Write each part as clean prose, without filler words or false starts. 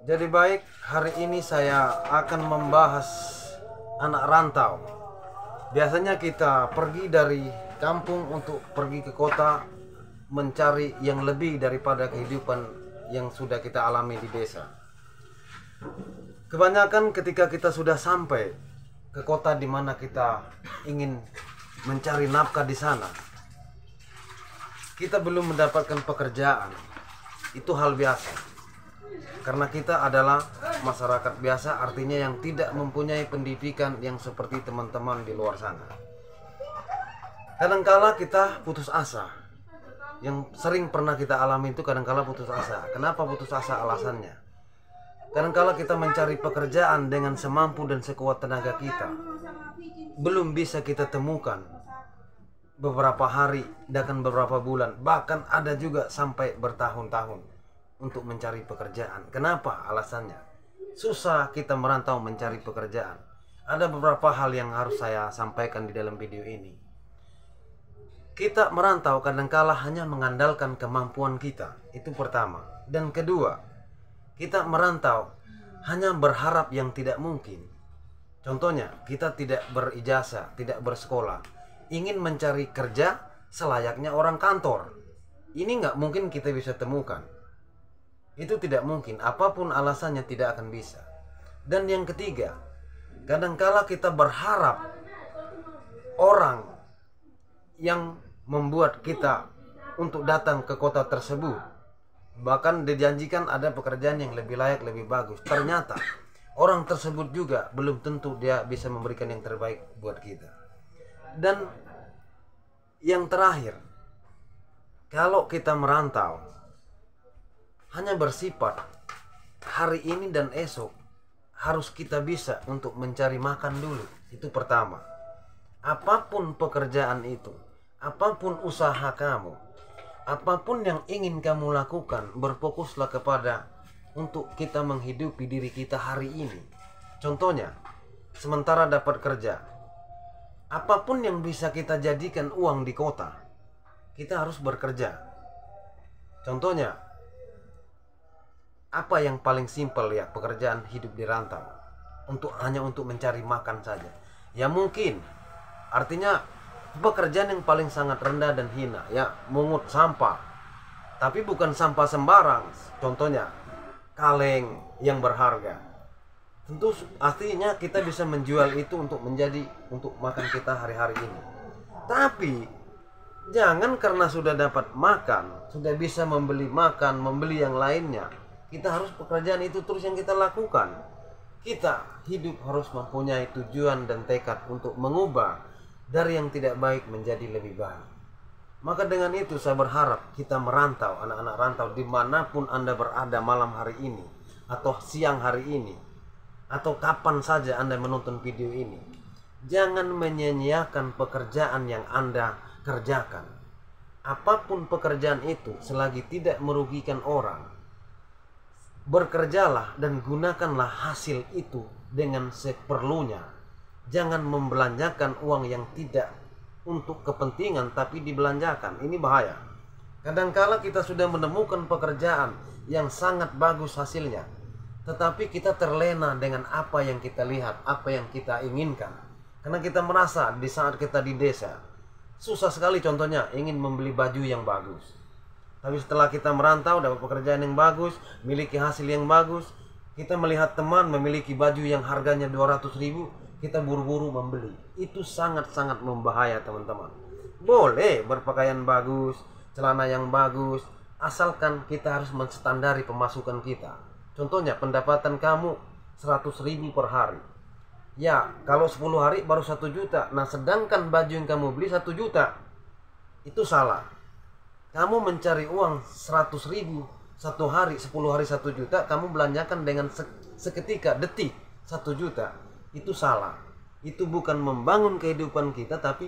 Jadi baik, hari ini saya akan membahas anak rantau. Biasanya kita pergi dari kampung untuk pergi ke kota mencari yang lebih daripada kehidupan yang sudah kita alami di desa. Kebanyakan ketika kita sudah sampai ke kota di mana kita ingin mencari nafkah di sana, kita belum mendapatkan pekerjaan. Itu hal biasa. Karena kita adalah masyarakat biasa, artinya yang tidak mempunyai pendidikan yang seperti teman-teman di luar sana. Kadangkala kita putus asa. Yang sering pernah kita alami itu kadangkala putus asa. Kenapa putus asa? Alasannya kadangkala kita mencari pekerjaan dengan semampu dan sekuat tenaga kita, belum bisa kita temukan beberapa hari, bahkan beberapa bulan, bahkan ada juga sampai bertahun-tahun untuk mencari pekerjaan. Kenapa? Alasannya susah kita merantau mencari pekerjaan. Ada beberapa hal yang harus saya sampaikan di dalam video ini. Kita merantau kadangkala hanya mengandalkan kemampuan kita, itu pertama. Dan kedua, kita merantau hanya berharap yang tidak mungkin. Contohnya, kita tidak berijazah, tidak bersekolah, ingin mencari kerja selayaknya orang kantor. Ini nggak mungkin kita bisa temukan. Itu tidak mungkin, apapun alasannya tidak akan bisa. Dan yang ketiga, kadangkala kita berharap orang yang membuat kita untuk datang ke kota tersebut, bahkan dijanjikan ada pekerjaan yang lebih layak, lebih bagus. Ternyata orang tersebut juga belum tentu dia bisa memberikan yang terbaik buat kita. Dan yang terakhir, kalau kita merantau hanya bersifat hari ini dan esok, harus kita bisa untuk mencari makan dulu. Itu pertama. Apapun pekerjaan itu, apapun usaha kamu, apapun yang ingin kamu lakukan, berfokuslah kepada untuk kita menghidupi diri kita hari ini. Contohnya, sementara dapat kerja, apapun yang bisa kita jadikan uang di kota, kita harus bekerja. Contohnya, apa yang paling simpel ya pekerjaan hidup di rantau? Hanya untuk mencari makan saja. Ya mungkin, artinya pekerjaan yang paling sangat rendah dan hina, ya mungut sampah. Tapi bukan sampah sembarang. Contohnya, kaleng yang berharga. Tentu artinya kita bisa menjual itu untuk makan kita hari-hari ini. Tapi jangan karena sudah dapat makan, sudah bisa membeli makan, membeli yang lainnya, kita harus pekerjaan itu terus yang kita lakukan. Kita hidup harus mempunyai tujuan dan tekad untuk mengubah dari yang tidak baik menjadi lebih baik. Maka dengan itu saya berharap kita merantau, anak-anak rantau dimanapun Anda berada malam hari ini, atau siang hari ini, atau kapan saja Anda menonton video ini, jangan menyia-nyiakan pekerjaan yang Anda kerjakan. Apapun pekerjaan itu, selagi tidak merugikan orang, bekerjalah dan gunakanlah hasil itu dengan seperlunya. Jangan membelanjakan uang yang tidak untuk kepentingan tapi dibelanjakan. Ini bahaya. Kadangkala kita sudah menemukan pekerjaan yang sangat bagus hasilnya, tetapi kita terlena dengan apa yang kita lihat, apa yang kita inginkan. Karena kita merasa di saat kita di desa, susah sekali contohnya ingin membeli baju yang bagus. Tapi setelah kita merantau, dapat pekerjaan yang bagus, miliki hasil yang bagus, kita melihat teman memiliki baju yang harganya 200.000, kita buru-buru membeli. Itu sangat-sangat membahaya, teman-teman. Boleh berpakaian bagus, celana yang bagus, asalkan kita harus menstandari pemasukan kita. Contohnya, pendapatan kamu 100.000 per hari. Ya, kalau 10 hari baru 1 juta. Nah, sedangkan baju yang kamu beli 1 juta, itu salah. Kamu mencari uang 100.000 satu hari, 10 hari 1 juta, kamu belanjakan dengan seketika, detik 1 juta. Itu salah. Itu bukan membangun kehidupan kita, tapi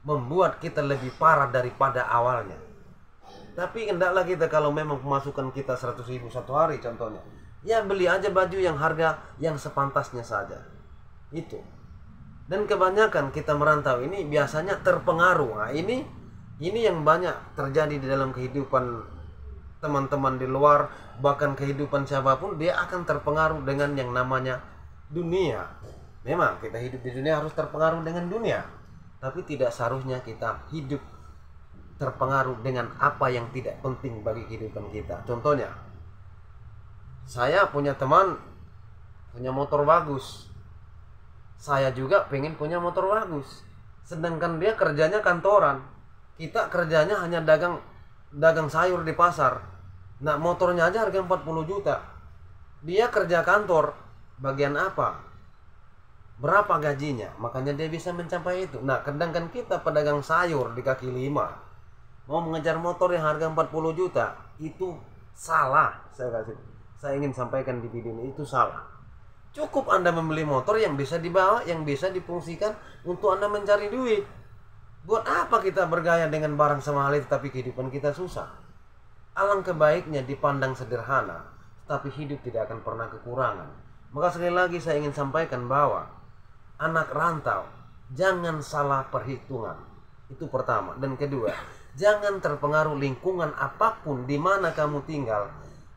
membuat kita lebih parah daripada awalnya. Tapi hendaklah kita, kalau memang pemasukan kita 100.000 satu hari contohnya, ya beli aja baju yang harga yang sepantasnya saja. Itu. Dan kebanyakan kita merantau ini biasanya terpengaruh. Nah, ini yang banyak terjadi di dalam kehidupan teman-teman di luar, bahkan kehidupan siapapun, dia akan terpengaruh dengan yang namanya dunia. Memang kita hidup di dunia harus terpengaruh dengan dunia, tapi tidak seharusnya kita hidup terpengaruh dengan apa yang tidak penting bagi kehidupan kita. Contohnya, saya punya teman punya motor bagus, saya juga pengen punya motor bagus, sedangkan dia kerjanya kantoran, kita kerjanya hanya dagang sayur di pasar. Nah, motornya aja harga 40 juta. Dia kerja kantor, bagian apa? Berapa gajinya? Makanya dia bisa mencapai itu. Nah, sedangkan kita pedagang sayur di kaki lima mau mengejar motor yang harga 40 juta, itu salah. Saya ingin sampaikan di video ini, itu salah. Cukup Anda membeli motor yang bisa dibawa, yang bisa difungsikan untuk Anda mencari duit. Buat apa kita bergaya dengan barang semahal itu tapi kehidupan kita susah? Alangkah baiknya dipandang sederhana, tapi hidup tidak akan pernah kekurangan. Maka sekali lagi saya ingin sampaikan bahwa anak rantau jangan salah perhitungan. Itu pertama. Dan kedua, jangan terpengaruh lingkungan apapun di mana kamu tinggal.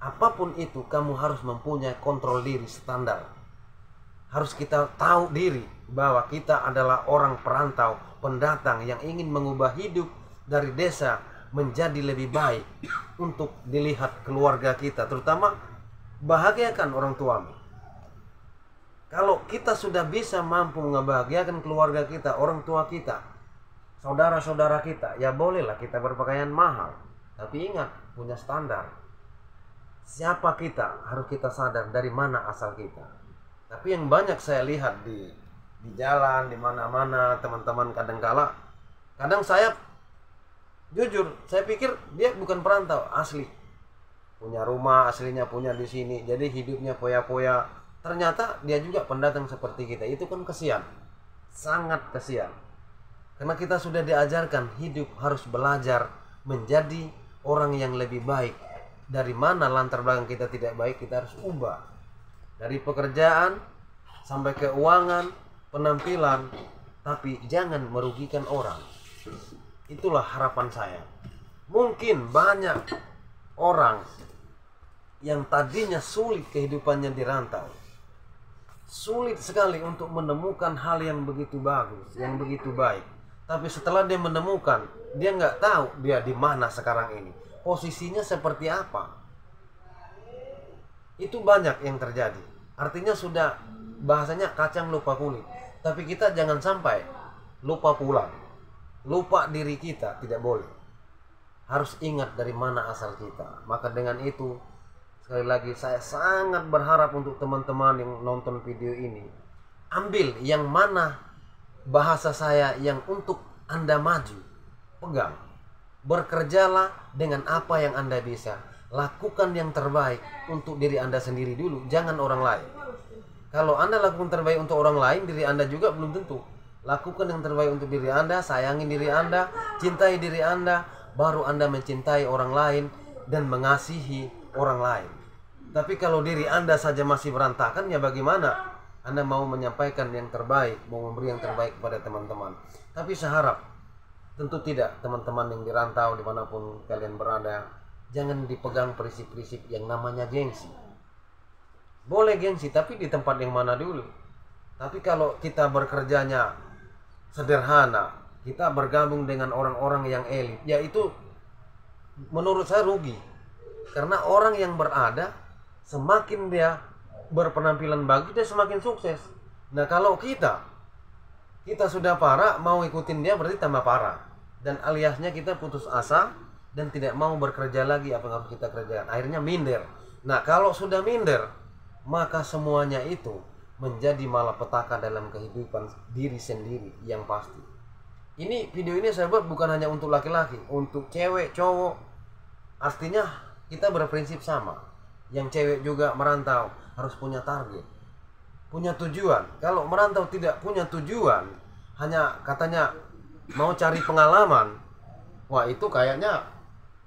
Apapun itu, kamu harus mempunyai kontrol diri standar. Harus kita tahu diri bahwa kita adalah orang perantau, pendatang yang ingin mengubah hidup dari desa menjadi lebih baik untuk dilihat keluarga kita, terutama bahagiakan orang tuamu. Kalau kita sudah bisa mampu membahagiakan keluarga kita, orang tua kita, saudara-saudara kita, ya bolehlah kita berpakaian mahal, tapi ingat, punya standar. Siapa kita, harus kita sadar dari mana asal kita. Tapi yang banyak saya lihat di jalan, di mana-mana, teman-teman kadang saya jujur, saya pikir dia bukan perantau asli, punya rumah aslinya punya di sini, jadi hidupnya poya-poya. Ternyata dia juga pendatang seperti kita. Itu kan kesian, sangat kesian. Karena kita sudah diajarkan hidup harus belajar menjadi orang yang lebih baik. Dari mana latar belakang kita tidak baik, kita harus ubah. Dari pekerjaan sampai keuangan, penampilan, tapi jangan merugikan orang. Itulah harapan saya. Mungkin banyak orang yang tadinya sulit kehidupannya di rantau, sulit sekali untuk menemukan hal yang begitu bagus, yang begitu baik. Tapi setelah dia menemukan, dia nggak tahu dia di mana sekarang ini, posisinya seperti apa. Itu banyak yang terjadi. Artinya sudah, bahasanya kacang lupa kulit. Tapi kita jangan sampai lupa pulang, lupa diri kita, tidak boleh. Harus ingat dari mana asal kita. Maka dengan itu, sekali lagi saya sangat berharap untuk teman-teman yang nonton video ini, ambil yang mana bahasa saya yang untuk Anda maju, pegang. Berkerjalah dengan apa yang Anda bisa. Lakukan yang terbaik untuk diri Anda sendiri dulu, jangan orang lain. Kalau Anda lakukan terbaik untuk orang lain, diri Anda juga belum tentu. Lakukan yang terbaik untuk diri Anda, sayangi diri Anda, cintai diri Anda, baru Anda mencintai orang lain dan mengasihi orang lain. Tapi kalau diri Anda saja masih berantakan, ya bagaimana Anda mau menyampaikan yang terbaik, mau memberi yang terbaik kepada teman-teman? Tapi saya harap, tentu tidak, teman-teman yang dirantau dimanapun kalian berada, jangan dipegang prinsip-prinsip yang namanya gengsi. Boleh gengsi, tapi di tempat yang mana dulu? Tapi kalau kita bekerjanya sederhana, kita bergabung dengan orang-orang yang elit, ya itu menurut saya rugi. Karena orang yang berada, semakin dia berpenampilan bagus, dia semakin sukses. Nah, kalau kita sudah parah, mau ikutin dia berarti tambah parah. Dan aliasnya kita putus asa dan tidak mau bekerja lagi apa yang harus kita kerjakan. Akhirnya minder. Nah, kalau sudah minder, maka semuanya itu menjadi malapetaka dalam kehidupan diri sendiri yang pasti. Ini video ini saya buat bukan hanya untuk laki-laki, untuk cewek, cowok. Artinya kita berprinsip sama. Yang cewek juga merantau harus punya target, punya tujuan. Kalau merantau tidak punya tujuan, hanya katanya mau cari pengalaman, wah itu kayaknya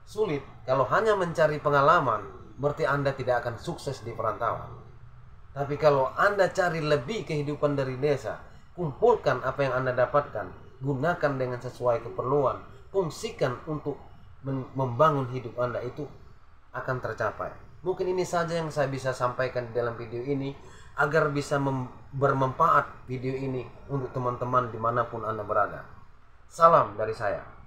sulit. Kalau hanya mencari pengalaman, berarti Anda tidak akan sukses di perantauan. Tapi kalau Anda cari lebih kehidupan dari desa, kumpulkan apa yang Anda dapatkan, gunakan dengan sesuai keperluan, fungsikan untuk membangun hidup Anda, itu akan tercapai. Mungkin ini saja yang saya bisa sampaikan di dalam video ini, agar bisa bermanfaat video ini untuk teman-teman dimanapun Anda berada. Salam dari saya.